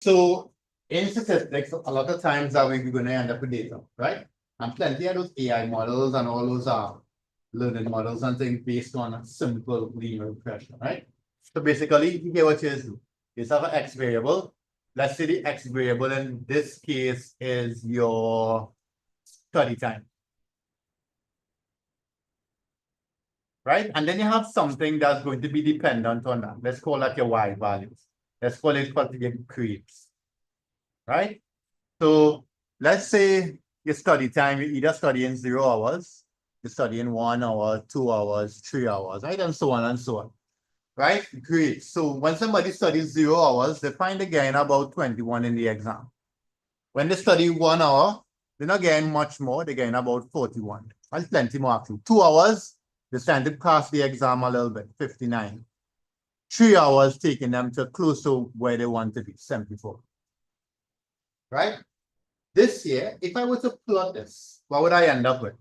So in statistics, a lot of times that we're going to end up with data, right? And plenty of those AI models and all those learning models and things based on a simple linear regression, right? So basically, here what you do is have an X variable. Let's say the X variable in this case is your study time, right? And then you have something that's going to be dependent on that. Let's call that your Y values. Let's call it what it creates, right? So let's say your study time, you either study in 0 hours, you study in 1 hour, 2 hours, 3 hours, right? And so on and so on. Right? Great. So when somebody studies 0 hours, they find they gain about 21 in the exam. When they study 1 hour, they're not getting much more, they gain about 41. That's plenty more actually. 2 hours, they're trying to pass the exam a little bit, 59. 3 hours taking them to close to where they want to be, 74. Right? This year, if I were to plot this, what would I end up with?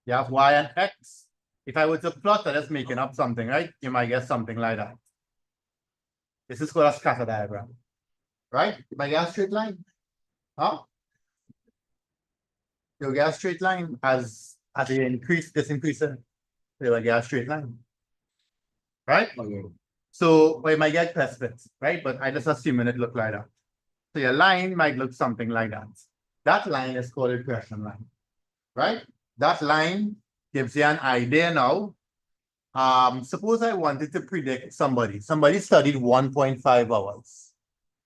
You have Y and X. If I were to plot that as making up something, right? You might get something like that. This is called a scatter diagram, right? You might get a straight line. Huh? You'll get a straight line as you increase, this increasing, you'll get a straight line. Right? Okay. So we might get perspectives, right? But I just assuming it look like that. So your line might look something like that. That line is called a regression line, right? That line gives you an idea now. Suppose I wanted to predict somebody. Somebody studied 1.5 hours,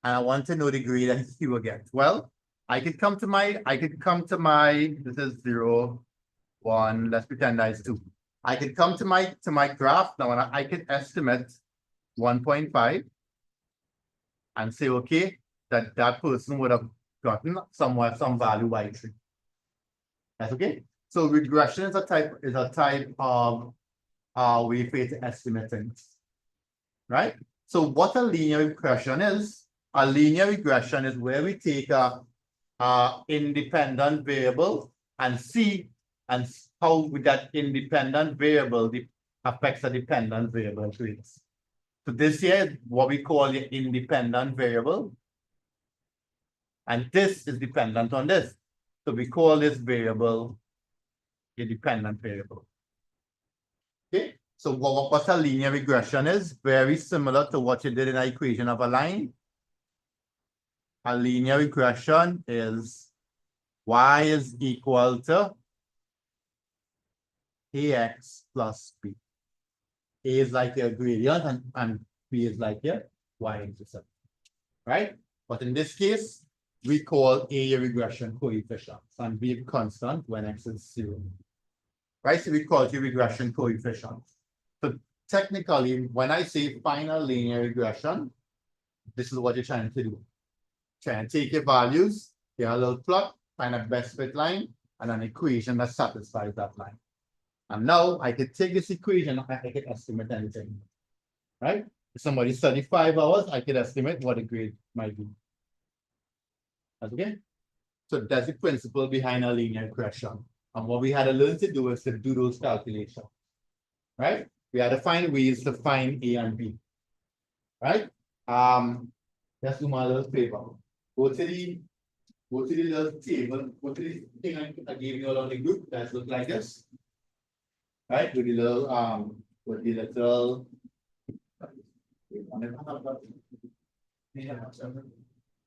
and I want to know the grade that he will get. Well, I could come to my, this is 0, 1, let's pretend that is 2. I could come to my graph now, and I could estimate 1.5 and say, okay, that person would have gotten somewhere some value by 3. That's okay. So regression is a type of way for you to estimate things, right? So what a linear regression is? A linear regression is where we take a independent variable and see and how with that independent variable affects a dependent variable traits. So this here is what we call the independent variable. And this is dependent on this. So we call this variable a dependent variable. Okay, so what a linear regression is, very similar to what you did in an equation of a line. A linear regression is y is equal to ax plus b. A is like your gradient and b is like your y-intercept, right? But in this case, we call A regression coefficient and B constant when x is 0. Right? So we call it a regression coefficient. So technically, when I say final linear regression, this is what you're trying to do. Trying to take your values, get a little plot, find a best fit line, and an equation that satisfies that line. And now I could take this equation, I could estimate anything. Right? If somebody studied 5 hours, I could estimate what the grade might be. That's okay? So that's the principle behind a linear regression. And what we had to learn to do is to do those calculations. Right? We had to find ways to find A and B. Right? Let's do my little favor. Go to the little table, go to the thing I gave you all on the group. That looks like this. Right? With the little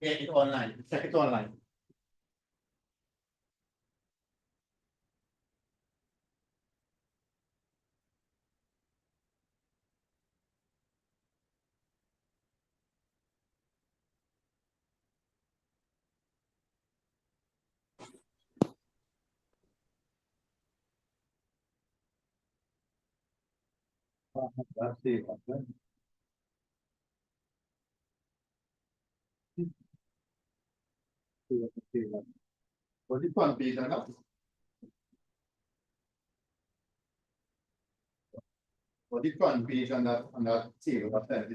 get it online. Check it online. That's it. What the front page on that? What the front page on that table? What's that?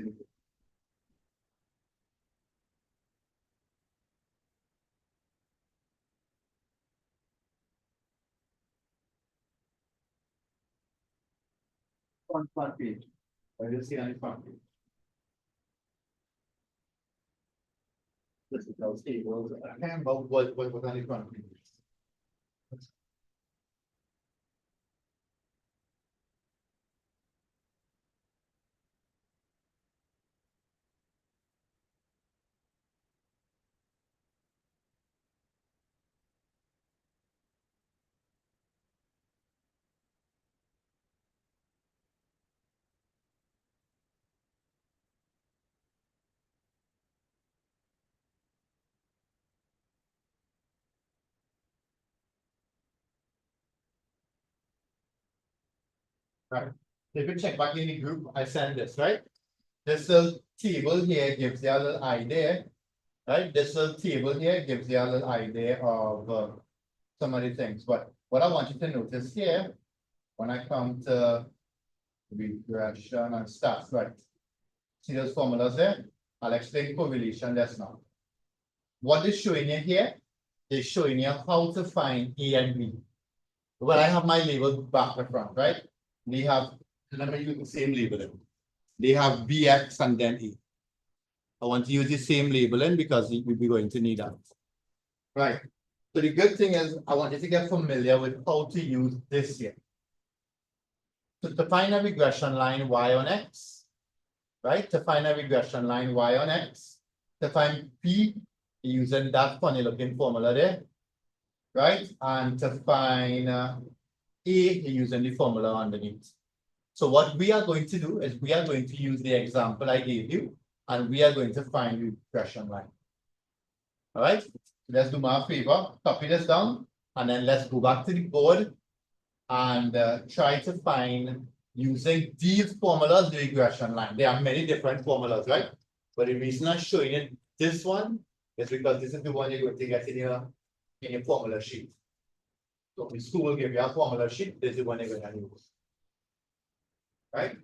Front page. Or you see any front? This is those tables. I can't remember what was on the front. Right. If you check back in the group, I sent this, right? This little table here gives you a little idea, right? This little table here gives you a little idea of some of the things. But what I want you to notice here, when I come to regression and stats, right? See those formulas there? I'll explain correlation just now. What is showing you here is showing you how to find A and B. Well, I have my label back and front, right? We have, let me use the same labeling. They have BX and then A. I want to use the same labeling because we'll be going to need that. Right. So the good thing is I want you to get familiar with how to use this here. So to find a regression line Y on X, right? To find a regression line Y on X, to find P using that funny looking formula there, right? And to find A using the formula underneath. So what we are going to do is we are going to use the example I gave you, and we are going to find the regression line. All right, let's do me a favor, copy this down, and then let's go back to the board and try to find, using these formulas, the regression line. There are many different formulas, right? But the reason I'm showing you this one is because this is the one you're going to get in your formula sheet. So the school will give you a formula sheet, this is the one you're going to use. Right?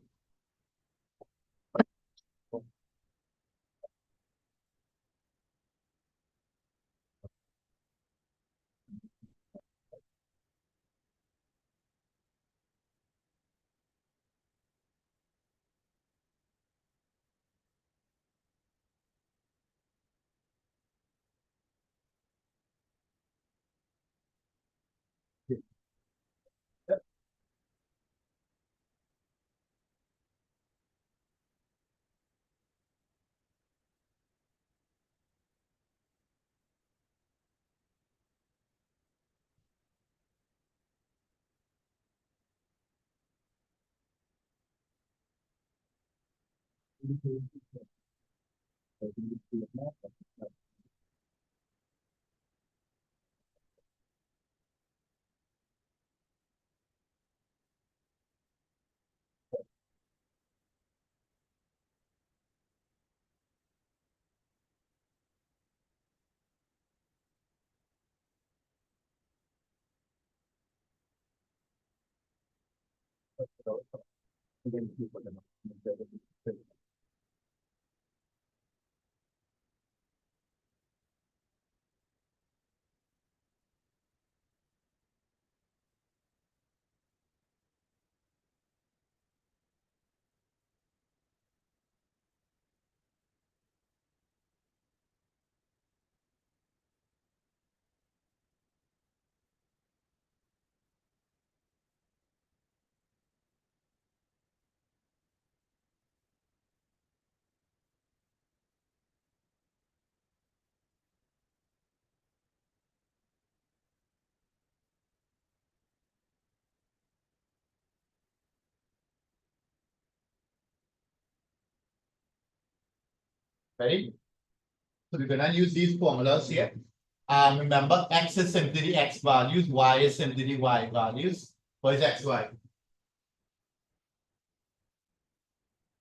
Ready? So we're gonna use these formulas here. Remember, X is simply the X values, Y is simply the Y values. What is X, Y?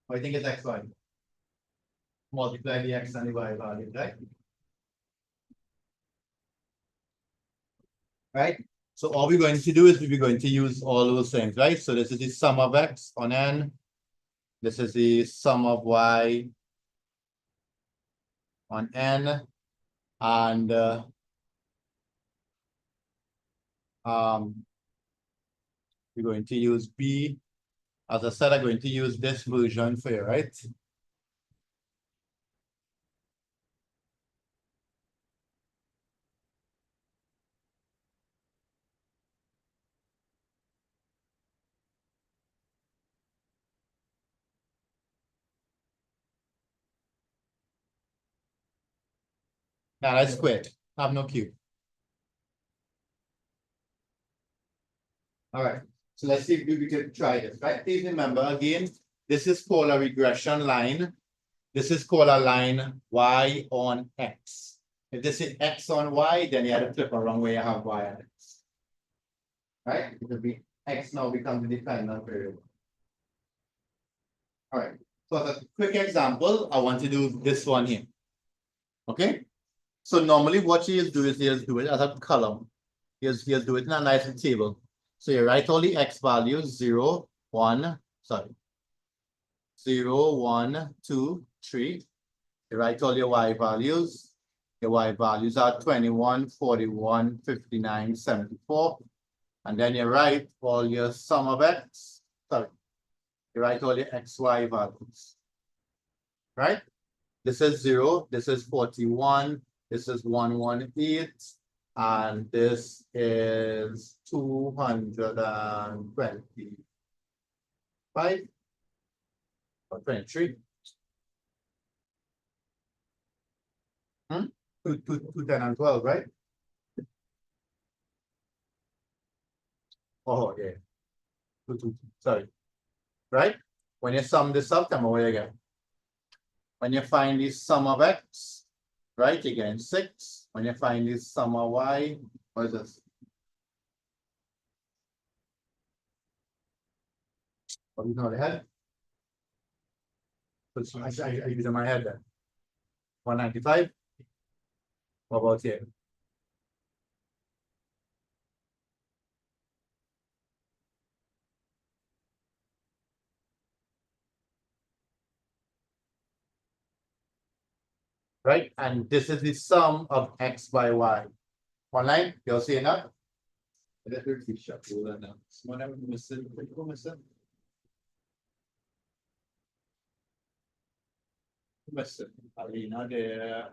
What do you think is X, Y? Multiply the X and the Y values, right? Right? So all we're going to do is we're going to use all those things, right? So this is the sum of X on N. This is the sum of Y on N. And we're going to use B As I said, I'm going to use this version for you, right? Now that's squared. Have no cube. All right. So let's see if we can try this, right? Please remember again, this is called a regression line. This is called a line Y on X. If this is X on Y, then you have to flip around where you have Y on X. Right? It will be X now becomes the dependent variable. All right. So as a quick example, I want to do this one here. Okay. So normally what you do is you do it as a column. You do it in a nice table. So you write all the X values 0, 1, 2, 3. You write all your Y values. Your Y values are 21, 41, 59, 74. And then you write all your sum of X. You write all your XY values. Right? This is 0, this is 41, this is 118, and this is 225 or 23. 10 and 12, right? Oh, yeah. Sorry. Right? When you sum this up, tell me what you get. When you find the sum of X, right, you get 6. When you find the sum of Y, what is this? What do you know the head? I use in my head then. 195. What about here? Right? And this is the sum of X by Y. Online, you'll see that? Alina there,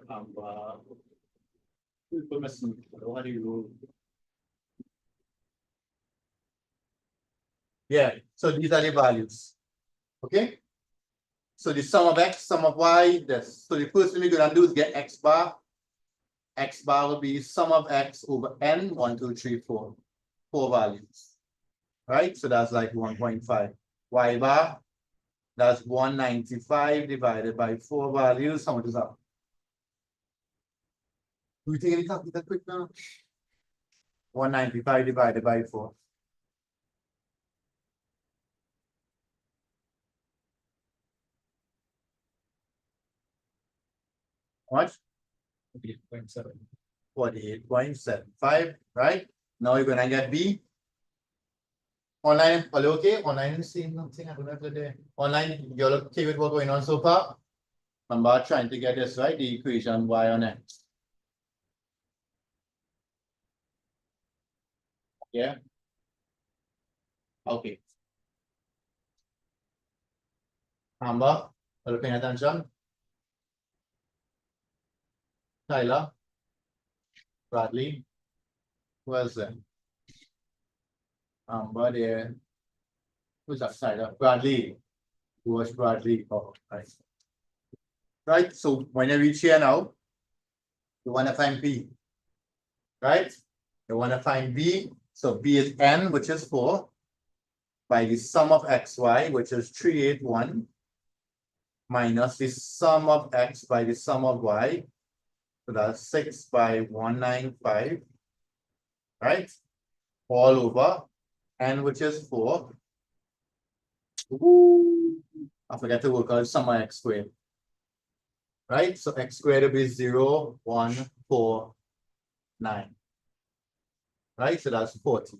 yeah, so these are the values. Okay? So the sum of X, sum of Y, this. So the first thing we're gonna do is get X bar. X bar will be sum of X over N, 1, 2, 3, 4. 4 values. Right? So that's like 1.5. Y bar, that's 195 divided by 4 values. How much is that? Do you think any calculator quick now? 195 divided by 4. How much? 48.7. 48.75, right? Now you're gonna get B. Online, okay? Online seeing nothing I don't have today. Online, you're okay with what's going on so far? Remember trying to get this right, the equation Y on X. Yeah. Okay. Amber, are you paying attention? Tyler, Bradley, who else there? Amber there. Who's that Tyler? Bradley. Who was Bradley? Oh, right. Right. So when you reach here now, you want to find B. Right? You want to find B. So B is N, which is 4, by the sum of XY, which is 381, minus the sum of X by the sum of Y. So that's 6 by 195, right? All over N, which is 4. Ooh, I forgot to work out sum of X squared. Right? So X squared will be 0, 1, 4, 9. Right? So that's 40.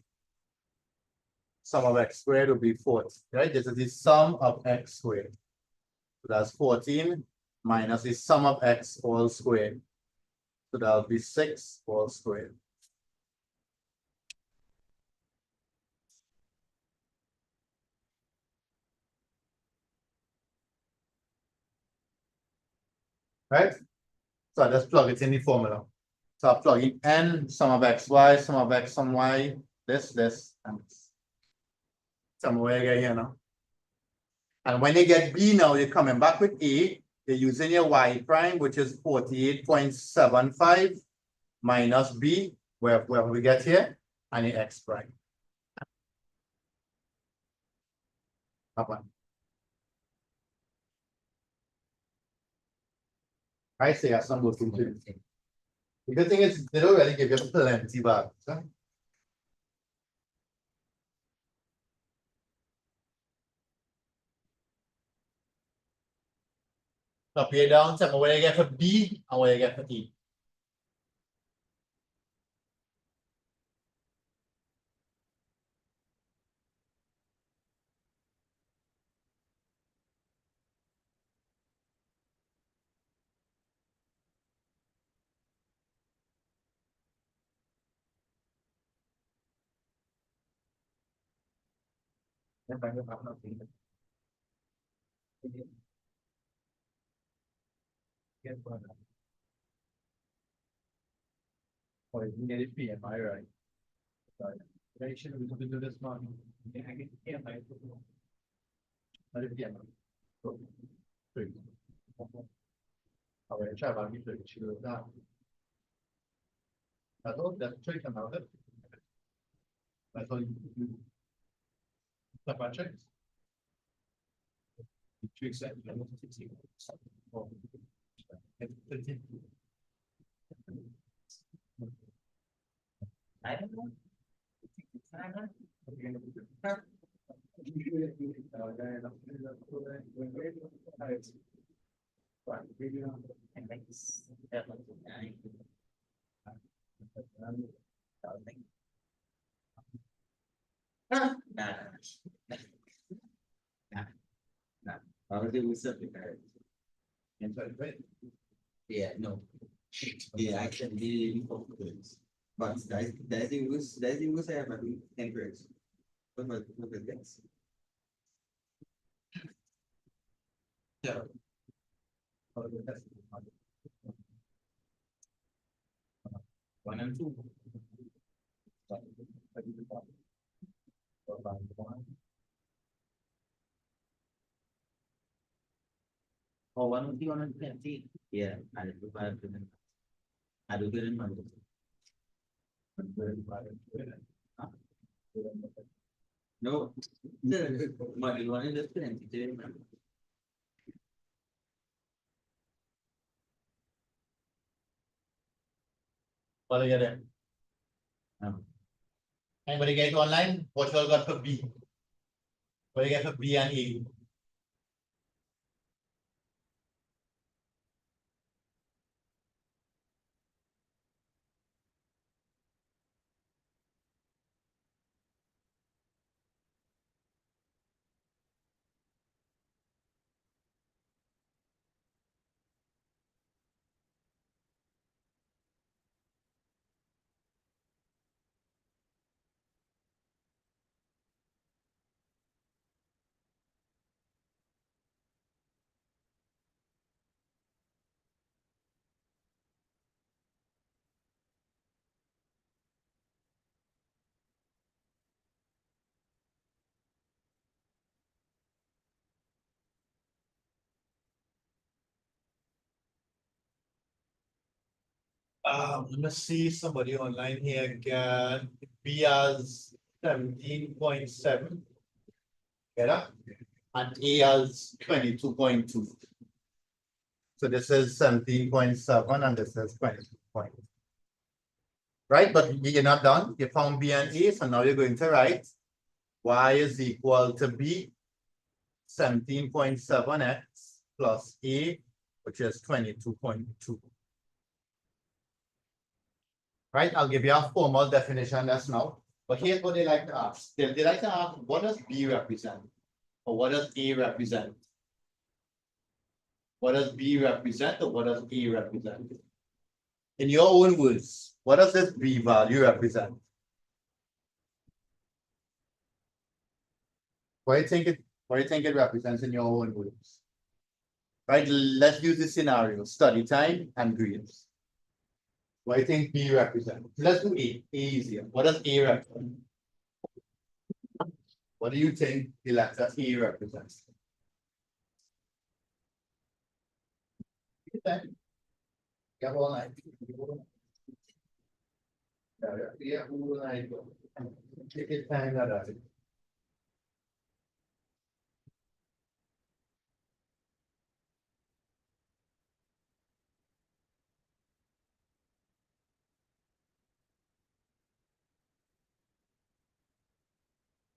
Sum of X squared will be 40. Right? This is the sum of X squared. So that's 14 minus the sum of X all squared. So that'll be 6 all squared. right? So I just plug it in the formula. So I plug in n, sum of xy, sum of x, sum y, this, and this. Somewhere here now. And when you get B now, you're coming back with A, you're using your y prime, which is 48.75 minus B, where we get here, and your x prime. I say that's not working too. The good thing is they don't really give you plenty back. So. Up here down, so what you get for B and what you get for E. Oh, you get it PMI, right? I should have do this one. I get PMI. What is PMI? Three. All right, try about me to choose that. I thought that trick about it. I thought you step by checks. Tricks that you don't see. I don't know. Yeah, no. Yeah, I can be focused. But that it was having temperance. But this. Yeah. One and two. Oh, 120. Yeah, I do good in money. No, money one is 20. What do you get? Anybody get online? What you all got for B? What do you get for B and A? Let me see somebody online here can B as 17.7. Get that? And A as 22.2. So this is 17.7 and this is 22. Right, but you're not done. You found B and A, so now you're going to write Y is equal to B 17.7x plus A, which is 22.2. Right, I'll give you a formal definition that's now. But here's what they like to ask. They like to ask, what does B represent? Or what does A represent? What does B represent or what does A represent? In your own words, what does this B value represent? What do you think it represents in your own words? Right, let's use this scenario, study time and grades. What do you think B represents? Let's do A. A easier. What does A represent? What do you think the letter A represents? Yeah, all night. Yeah, all night. Take it time that does it.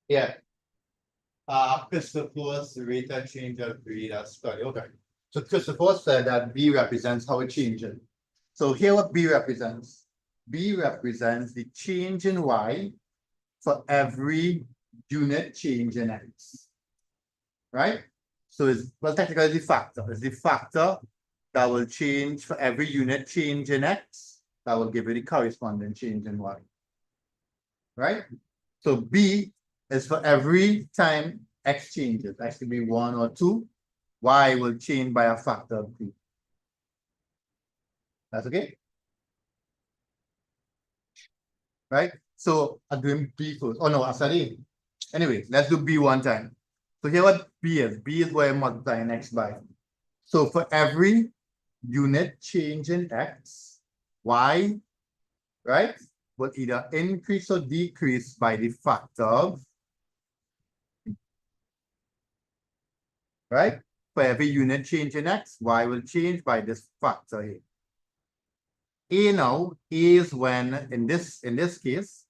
Yeah. Christopher's rate of change of breed as study. Okay. So Christopher said that B represents how it changes. So here what B represents. B represents the change in Y for every unit change in X. Right? So it's, well, technically it's the factor. It's the factor that will change for every unit change in X that will give you the corresponding change in Y. Right? So B is for every time X changes. X could be 1 or 2. Y will change by a factor of 3. That's okay? Right? So I'm doing B first. Oh no, I said A. Anyway, let's do B one time. So here what B is. B is where I'm multiplying X by. So for every unit change in X, Y, right, will either increase or decrease by the factor of, right? For every unit change in X, Y will change by this factor here. A now is when, in this case,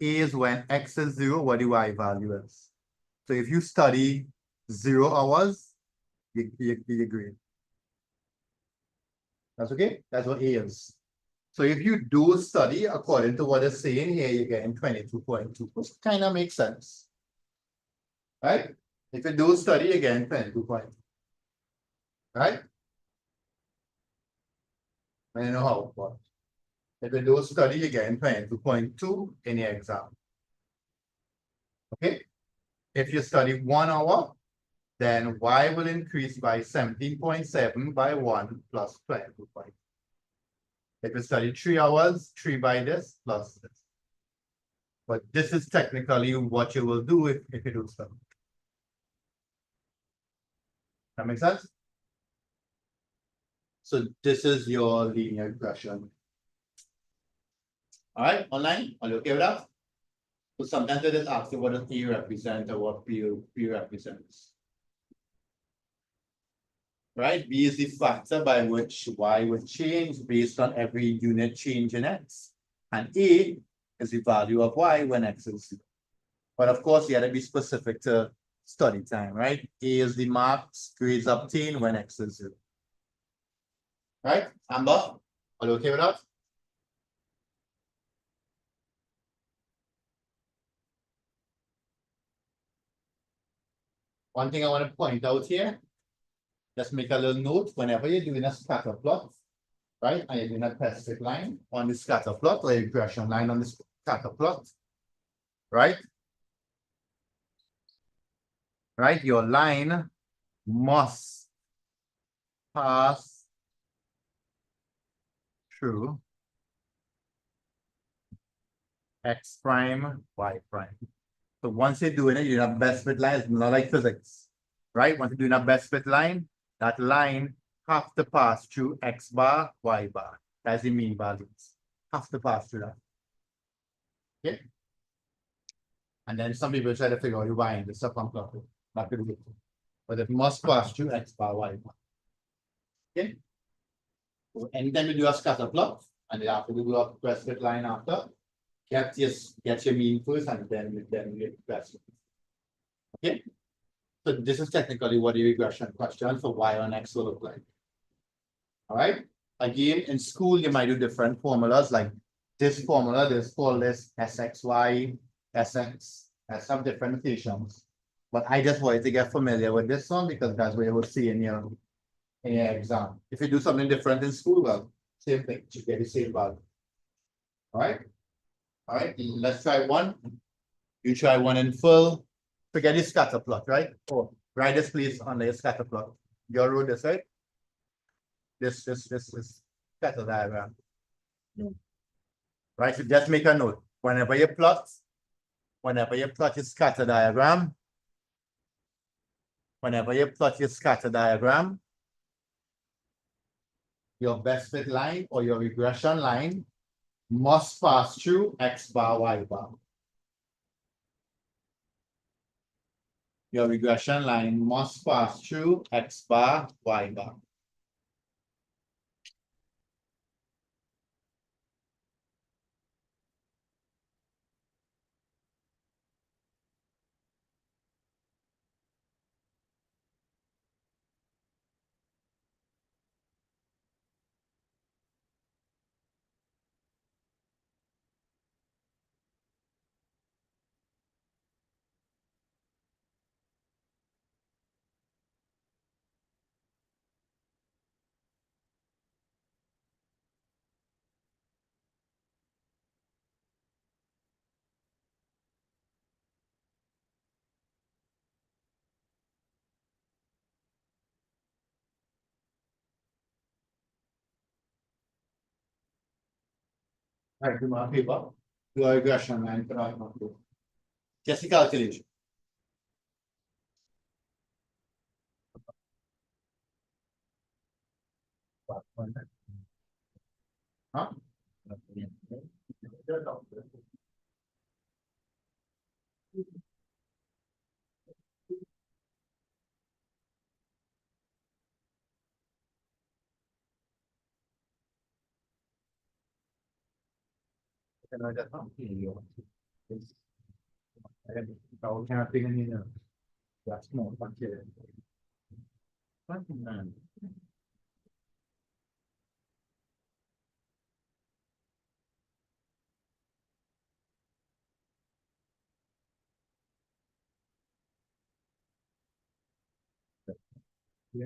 A is when X is 0, what the Y value is. So if you study 0 hours, you grade. That's okay? That's what A is. So if you do study according to what it's saying here, you're getting 22.2, which kind of makes sense. Right? If you do study again, 22.2. Right? I don't know how, but if you do study again, 22.2 in your exam. Okay? If you study 1 hour, then Y will increase by 17.7 by 1 plus 22.2. If you study 3 hours, 3 by this plus this. But this is technically what you will do if you do study. That makes sense? So this is your linear regression. All right, online, are you okay with that? So sometimes they just ask you what does E represent or what P represents. Right, B is the factor by which Y will change based on every unit change in X. And A is the value of Y when X is 0. But of course, you got to be specific to study time, right? A is the marks, grades obtained when X is 0. Right, Amber, are you okay with that? One thing I want to point out here, just make a little note whenever you're doing a scatter plot, right? And you're doing a specific line on the scatter plot or a regression line on the scatter plot, right? Right, your line must pass through X prime, Y prime. So once you're doing it, you have best fit line. It's not like physics, right? Once you're doing a best fit line, that line have to pass through X bar, Y bar. That's the mean values. Have to pass through that. Okay. And then some people try to figure out you're buying the stuff on clock. Not good. But it must pass through X bar, Y bar. Okay. So anytime you do a scatter plot, and then after you do a best fit line after, get your mean first and then you best. Okay. So this is technically what the regression question for Y on X will look like. All right. Again, in school, you might do different formulas like this formula, this called this SXY, SX, has some different notations. But I just wanted to get familiar with this one because that's what you will see in your exam. If you do something different in school, well, same thing, you get the same value. All right. All right, let's try one. You try one in full. Forget your scatter plot, right? Oh, write this please on the scatter plot. You wrote this, right? this scatter diagram. Right, so just make a note. Whenever you plot your scatter diagram, your best fit line or your regression line must pass through X bar, Y bar. Your regression line must pass through X bar, Y bar. Right, do my paper. Do a regression line for that. Just a calculation. Huh? Yeah.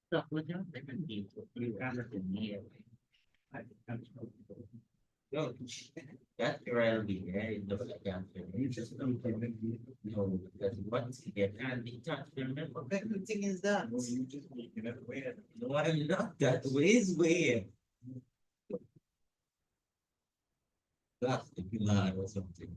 No, that's rarely, eh? The cancer. You just don't know because once you get and the touch, remember, the thing is that you just making it weird. No, I'm not. That way is weird. That's the plan or something.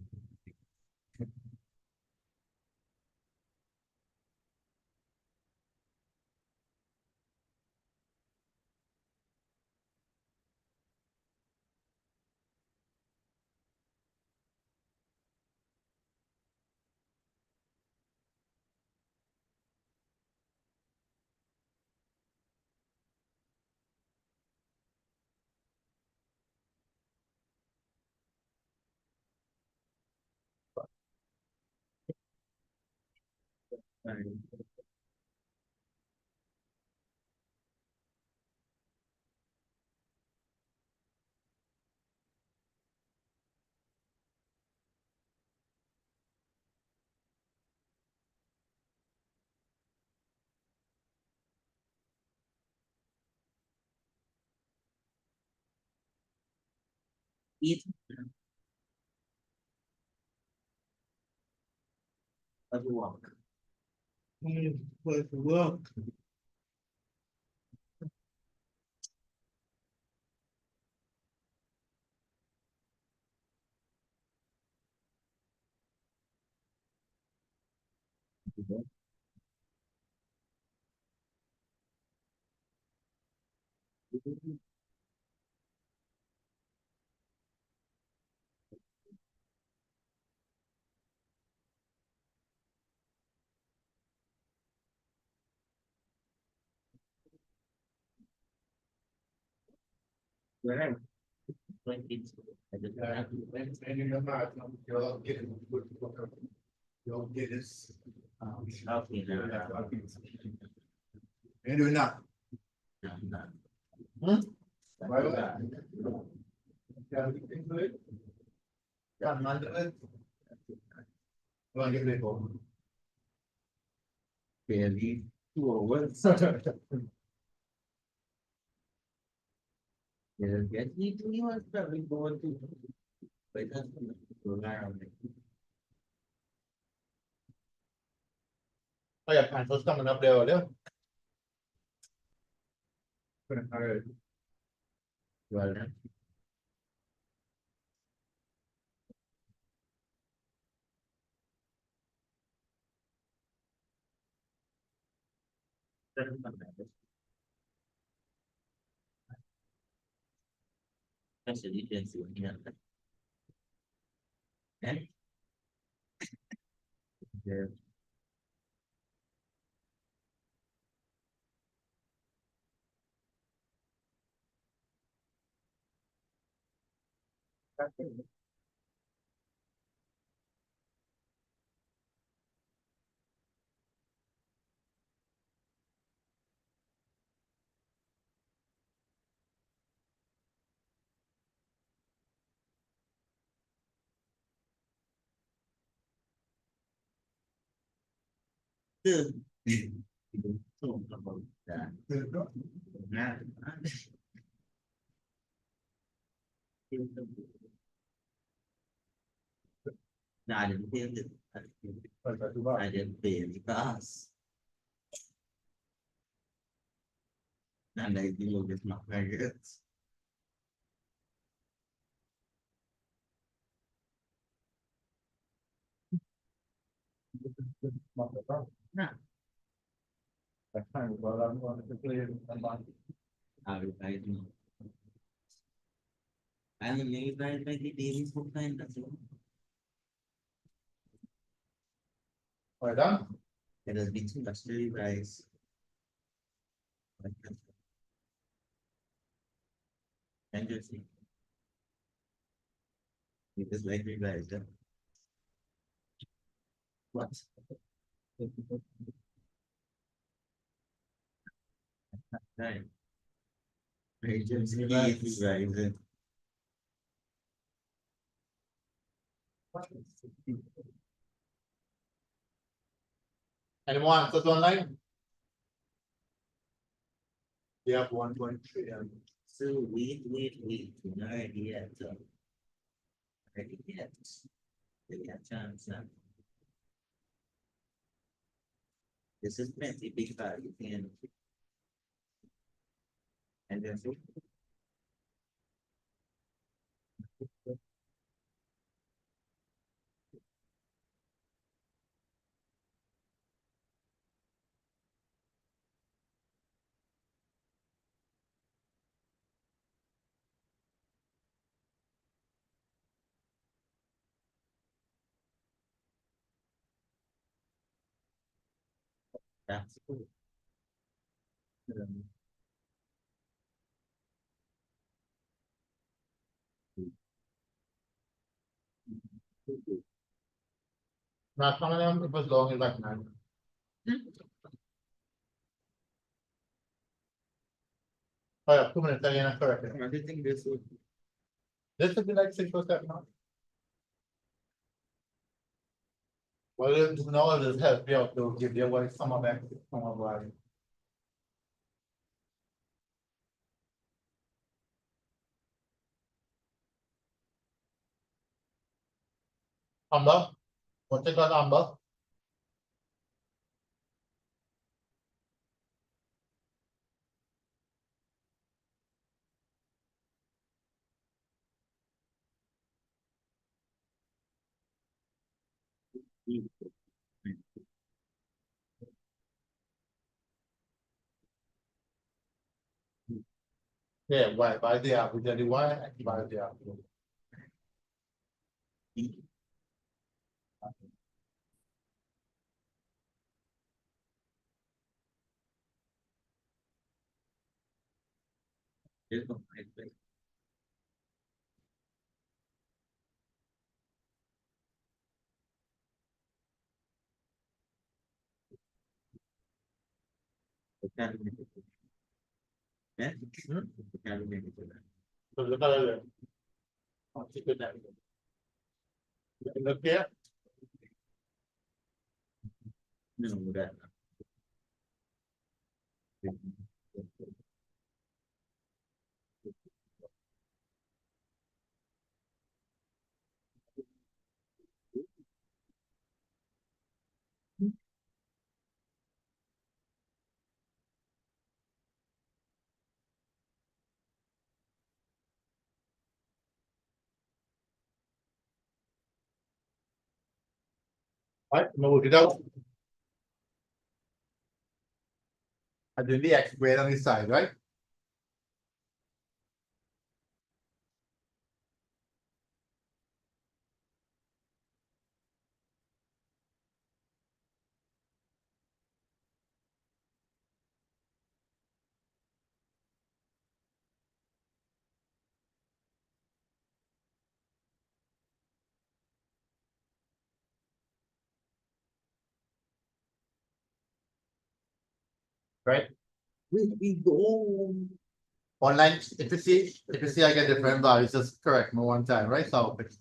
Eat as walk. But walk. Where? When it's and you know how you'll get it. You'll get this. Okay, now. And do not. Hmm? Why would I? Yeah, good. Yeah, not good. Want to get it for? Barely 2 hours. Yeah, get me to you and probably go to. But that's around. Oh yeah, pencils coming up there earlier. Alright. Well, that's the difference in here. And yeah. Từ không có một từ đó nga I didn't feel it. I didn't feel it because and I deal with my parents. No, I can't well I'm going to play I will try to I will maybe by the daily full time that's all. Well done. It has been too much to you guys. And just it is like you guys. What? Right. Agency is right. Anyone, so online? We have 1.3 and So wait, no idea, so. Already yet. We got chance now. This is plenty big value and then that's cool. not some of them it was long as like 9. Oh yeah, 2 minutes again, correct. I don't think this would. This would be like 6 or 7 now. Well, if now this help you out to give you what some of them, some of like. Amber, what's it called, Amber? Yeah, why, by the average, and why, by the average. There's no right way. It can't make it. Yeah? It can't make it to that. So look at it. Oh, it's a good name. Look here, No, that. right, move it out. I do the X grade on this side, right? Right? We go. Online, if you see I get different values, just correct me one time, right? So fix.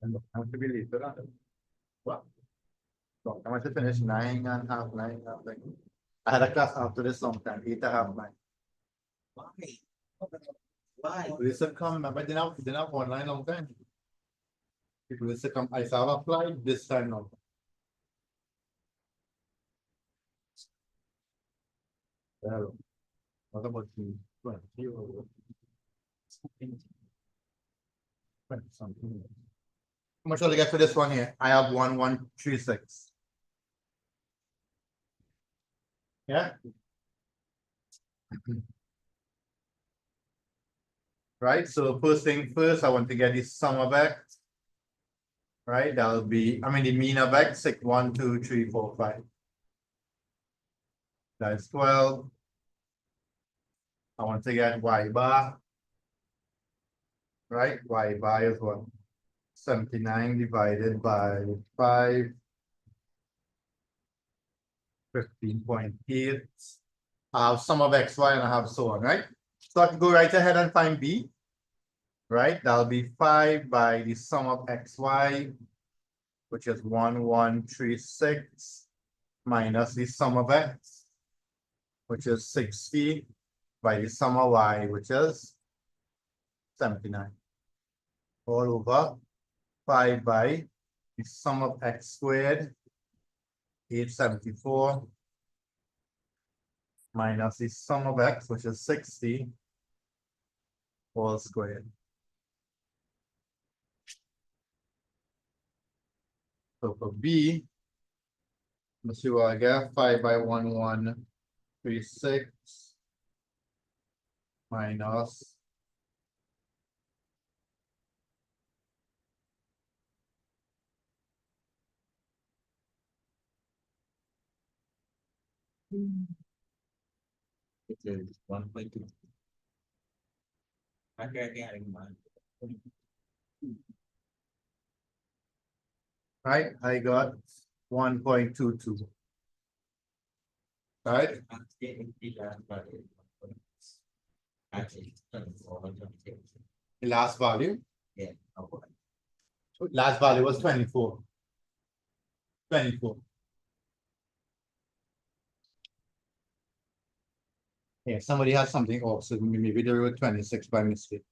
And I'm to be late, but what? So I want to finish 9.5, 9.5. Like, I had a class after this sometime, 8.5, 9. Why? Why? Listen, come, remember, didn't have online long time. People listen, come, I saw a flight this time now. Well, what about you? 20 or 20 something? How much will I get for this one here? I have 1136. Yeah. right? So first thing first, I want to get the sum of x, right? That'll be, I mean, the mean of x, like 1, 2, 3, 4, 5. That's 12. I want to get y bar, right? Y bar is what? 79 divided by 5, 15.8. I have sum of xy and I have so on, right? So I can go right ahead and find b, right? That'll be 5 by the sum of xy, which is 1136, minus the sum of x, which is 60, by the sum of y, which is 79. All over 5 by the sum of x squared, 874, minus the sum of x, which is 60, all squared. So for b, let's see what I get. 5 by 1136 minus It is 1.2. Okay, getting one. right? I got 1.22. Right? Actually, 24, 26. The last value. Yeah. Okay. Last value was 24. 24. Yeah, somebody has something off, so maybe they wrote 26 by mistake.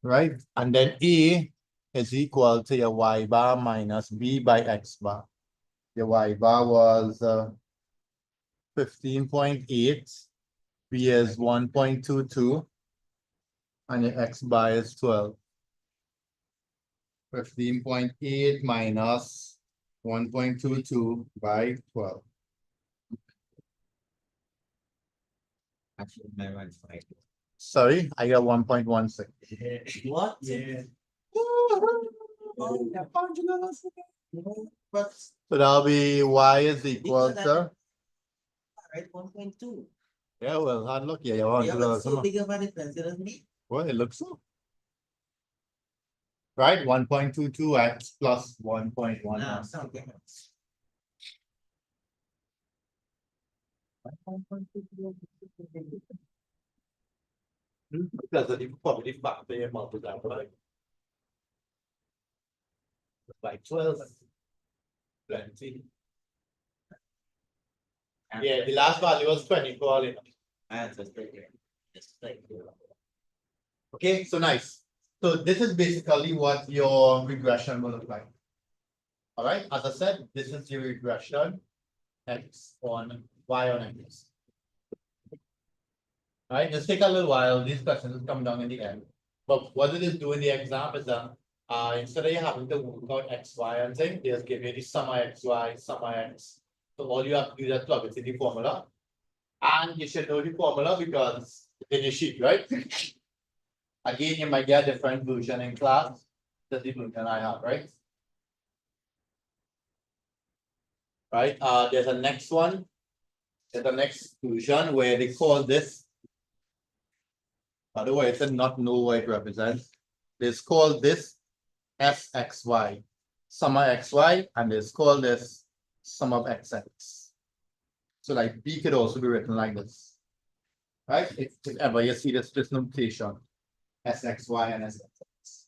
Right? And then A is equal to your y bar minus b by x bar. Your y bar was 15.8, b is 1.22, and your x bar is 12. 15.8 minus 1.22 by 12. Actually, my one's right. Sorry, I got 1.16. What? Yeah. But So that'll be y is equal Because to, right, 1.2. yeah, well, hard luck. Yeah, you want Yeah, to but know so some. big of a difference as me. Well, it looks so. Right, 1.22x plus 1.11. No, something else. Because the positive factor multiplied by 12. Plenty. Yeah, the last value was 24. That's just right here. Just like here. Okay, so nice. So this is basically what your regression will look like. All right, as I said, this is your regression x on y on x. All right, just take a little while. These questions will come down in the end. But what it is doing the exam is that instead of you having to work out x, y, and thing, they just give you the sum of x, y, sum of x. So all you have to do is plug it in the formula. And you should know the formula because it's in your sheet, right? Again, you might get a different version in class. That's the version I have, right? Right, there's a next one. There's a next version where they call this. By the way, it's not know what it represents. It's called this SXY, sum of XY, and it's called this sum of XX. So like B could also be written like this. Right? If ever you see this notation, SXY and SXX.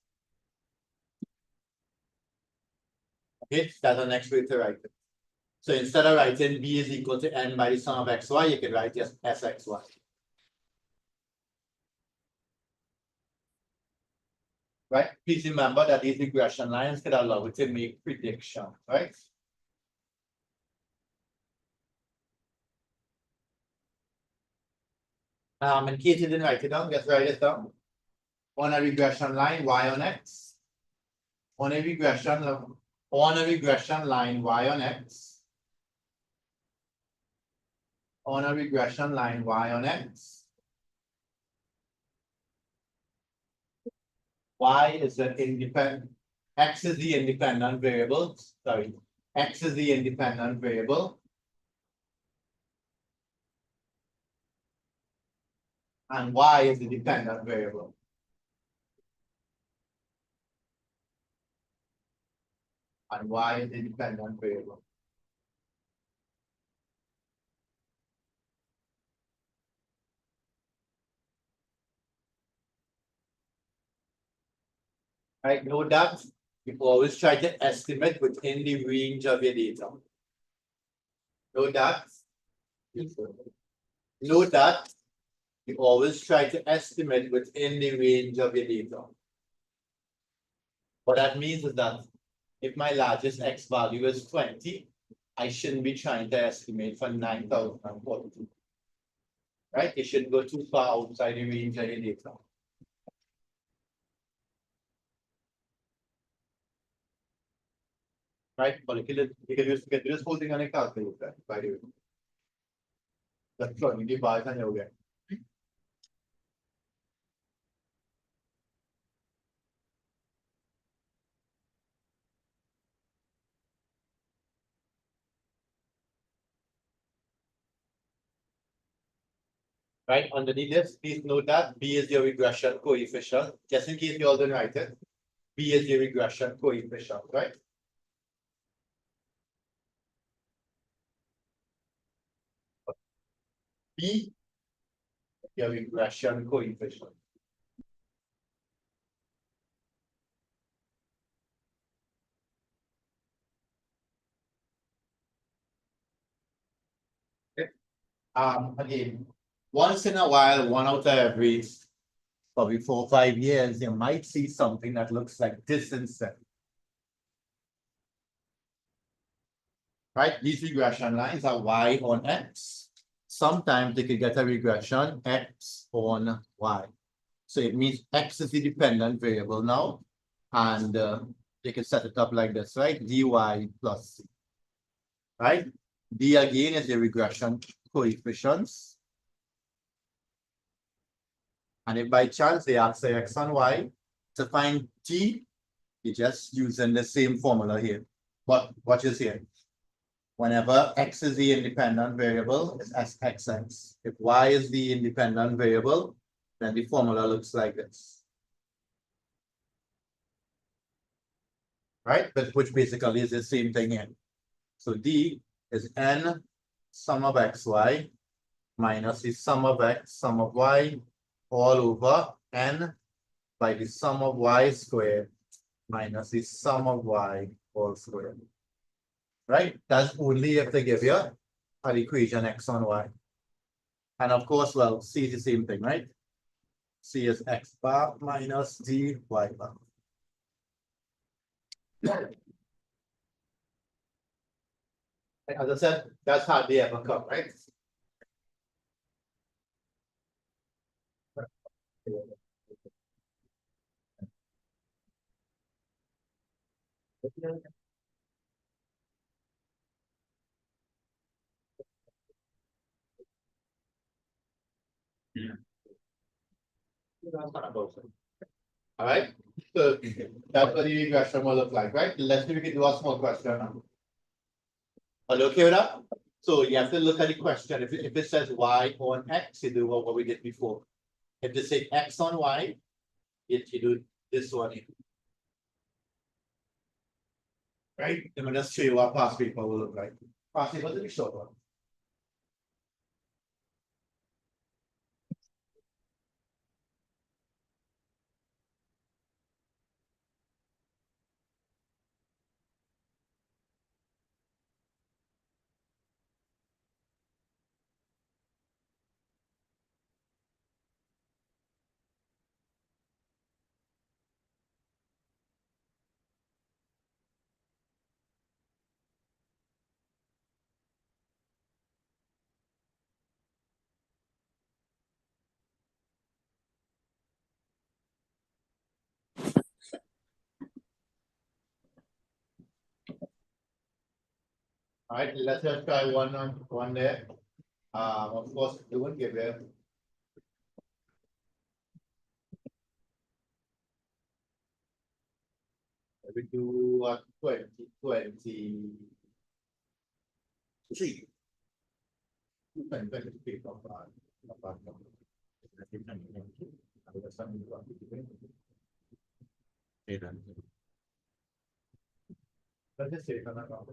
Okay, that's the next way to write it. So instead of writing B is equal to N by the sum of XY, you can write just SXY. Right? Please remember that these regression lines can allow you to make prediction, right? In case you didn't write it down, just write it down. On a regression line, y on x. On a regression line, y on x. On a regression line, y on x. Y is the independent, X is the independent variable, sorry, X is the independent variable. And Y is the dependent variable. And Y is the dependent variable. Right, know that you always try to estimate within the range of your data. Know that. Know that you always try to estimate within the range of your data. What that means is that if my largest X value is 20, I shouldn't be trying to estimate for 9,042. Right? It shouldn't go too far outside the range of your data. Right? But you can do this whole thing on a calculator, by the way. That's plotting the bars and you'll get. Right? Underneath this, please note that B is your regression coefficient. Just in case you all didn't write it, B is your regression coefficient, right? B, your regression coefficient. Okay. Again, once in a while, one out of every probably 4 or 5 years, you might see something that looks like this instead. Right? These regression lines are Y on X. Sometimes they could get a regression X on Y. So it means X is the dependent variable now. And they can set it up like this, right? dy plus C. Right? D again is the regression coefficients. And if by chance they ask the X and Y to find T, you're just using the same formula here. But watch this here. Whenever X is the independent variable, it's SXX. If Y is the independent variable, then the formula looks like this. Right? But which basically is the same thing here. So D is N sum of XY minus the sum of X, sum of Y, all over N by the sum of Y squared minus the sum of Y all squared. Right? That's only if they give you an equation X on Y. And of course, well, C is the same thing, right? C is X bar minus D Y bar. As I said, that's hardly ever come, right? All right, so that's what the regression will look like, right? Let's see if we can do a small question now. Are you okay with that? So you have to look at the question. If it says Y on X, you do what we did before. If they say X on Y, you do this one here. Right? I'm gonna just show you what past paper will look like. Past paper is a short one. All right, let's just try one there. Of course, they won't give it. We do 2023 2023 let's just say it on that one.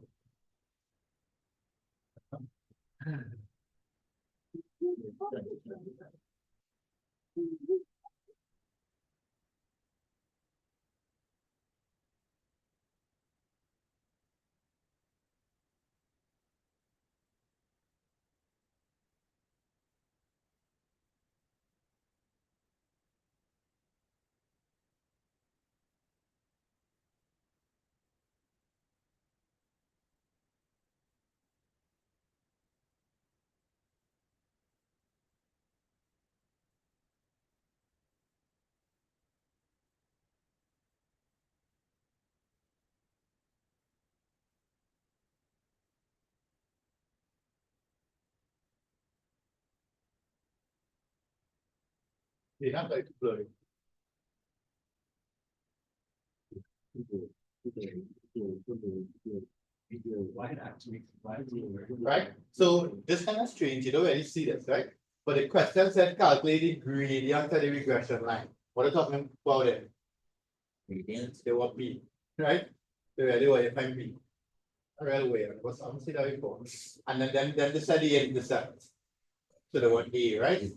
Yeah, I'm like blurry. Right? So this kind of strange, you don't really see this, right? But the question said calculate the gradient of the regression line. What are you talking about it? Gradients. They were P, right? They really were find P. A real way, what's I'm see that before. And then they said the intercept. So they want A, right?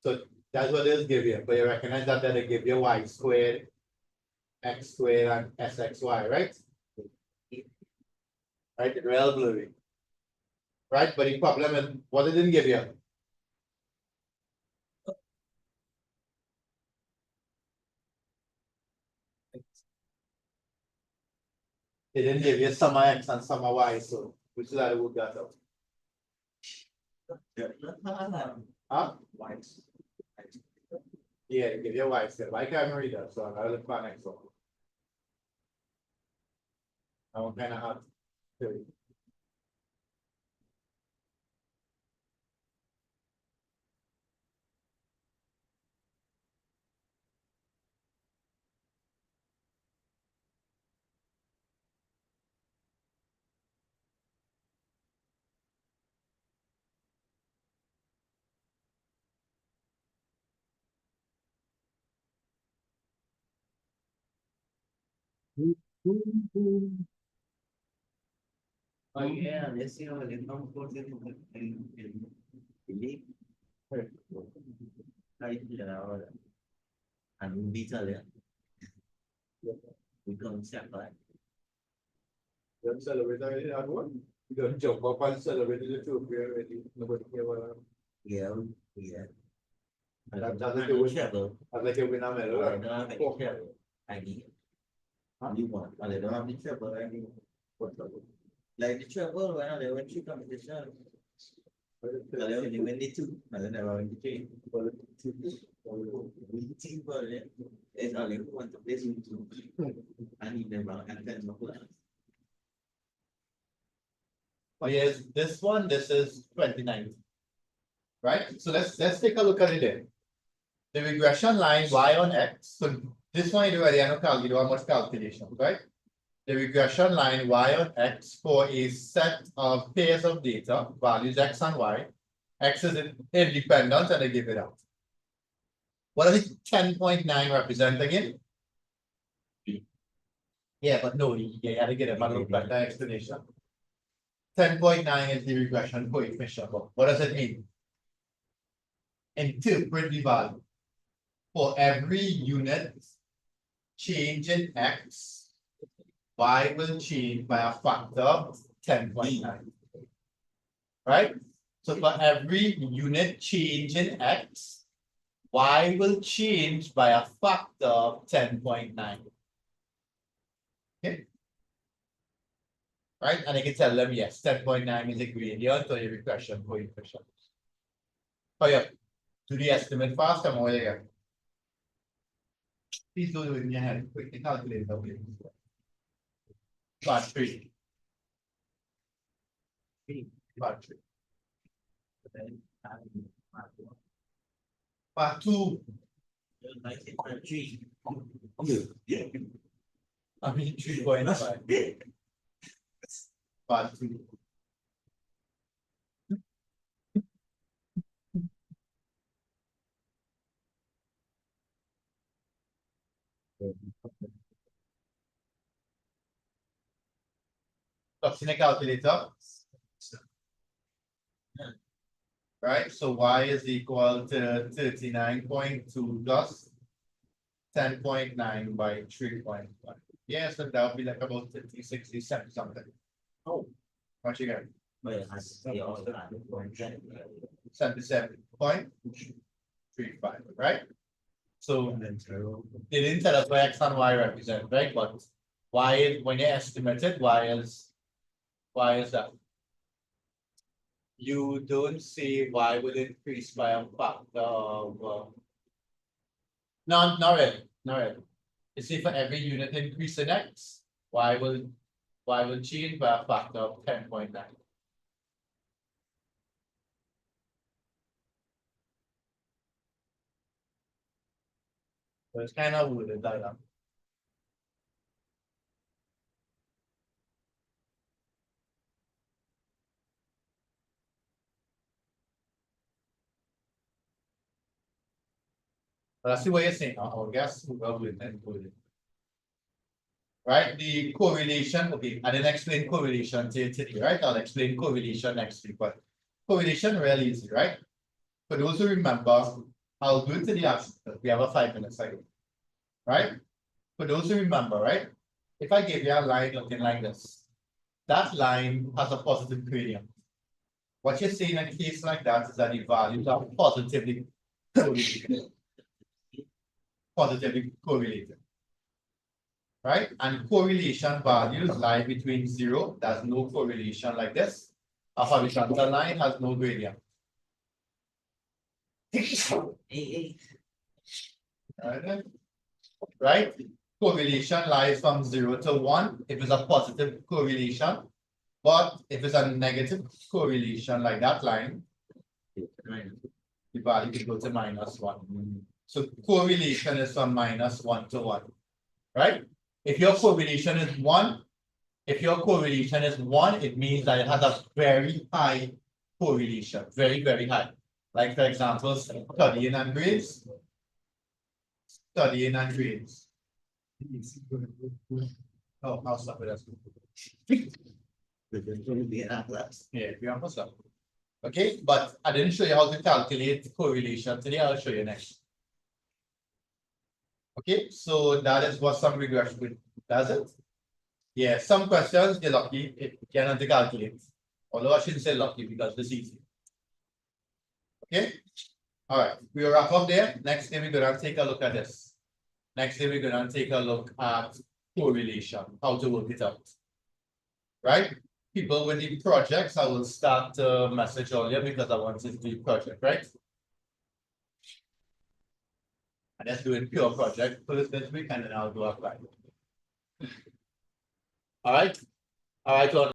So that's what they'll give you. But you recognize that they give you y squared, x squared, and sxy, right? Right, real blurry. Right, but the problem is what they didn't give you. They didn't give you summer x and summer y, so which is how they work that out. Huh? Yeah, they give you y still. Why can't I read that? So I'll look for next one. I want kind of hard. Oh yeah, let's see how the number goes in believe. Hay là anh đi chơi đấy. We don't set lại. Don't celebrate that one. You don't jump up and celebrate the two already. Nobody care what. Yeah, yeah. That's Anh like a win. travel. That's like a win a medal. I don't have any travel. I need. You want? I don't have any travel. I need. Like the travel when I went to competition. I only went the two. I don't know when the three. We team for it. It's only one to place into. I need them around and then no class. Oh yes, this one, this is 29. Right? So let's take a look at it then. The regression line y on x. So this one you do already, I know you do how much calculation, right? The regression line y on x for a set of pairs of data, values x and y. X is independent and I give it out. What does 10.9 represent again? Yeah, but no, you gotta get a better explanation. 10.9 is the regression coefficient. What does it mean? Interpret the value. For every unit change in x, y will change by a factor of 10.9. Right? So for every unit change in x, y will change by a factor of 10.9. Okay. Right? And I can tell them yes, 10.9 is a gradient or a regression coefficient. Oh yeah. Do the estimate fast, I'm over here. Please do it in your head, quickly calculate the way. Part 3. Part 3. Part 2. 19.3. I mean, 3.5. Part 2. What's in a calculator? Right, so y is equal to 39.2 plus 10.9 by 3.1. Yeah, so that would be like about 50, 60 cents something. Oh, what you got? But it has to be all that. 77.35, right? So they didn't tell us what x and y represent, right? But y, when you estimate it, y is that? You don't see y will increase by a factor of no, not really, not really. You see, for every unit increase in x, y will change by a factor of 10.9. So it's kind of weird like that. But I see what you're saying. I'll guess who will win and who right? The correlation, okay, I didn't explain correlation to you today, right? I'll explain correlation next week, but correlation really easy, right? For those who remember, I'll go to the answer. We have a 5-minute cycle, right? For those who remember, right? If I give you a line looking like this, that line has a positive gradient. What you're saying in a case like that is that the values are positively correlated. Positively correlated. Right? And correlation values lie between 0, there's no correlation like this. A horizontal line has no gradient. Right? Correlation lies from 0 to 1 if it's a positive correlation. But if it's a negative correlation like that line, the value can go to -1. So correlation is from -1 to 1. Right? If your correlation is 1, it means that it has a very high correlation, very, very high. Like for example, studying and grades. Studying and grades. Oh, I'll stop with that. Yeah, if you want to stop. Okay, but I didn't show you how to calculate correlation today. I'll show you next. Okay, so that is what some regression does it. Yeah, some questions you're lucky if you cannot calculate. Although I shouldn't say lucky because it's easy. Okay, all right, we'll wrap up there. Next thing we're gonna take a look at this. Next thing we're gonna take a look at correlation, how to work it out. Right? People with the projects, I will start to message earlier because I want to do the project, right? And let's do a pure project first this week and then I'll do a private. All right. All right.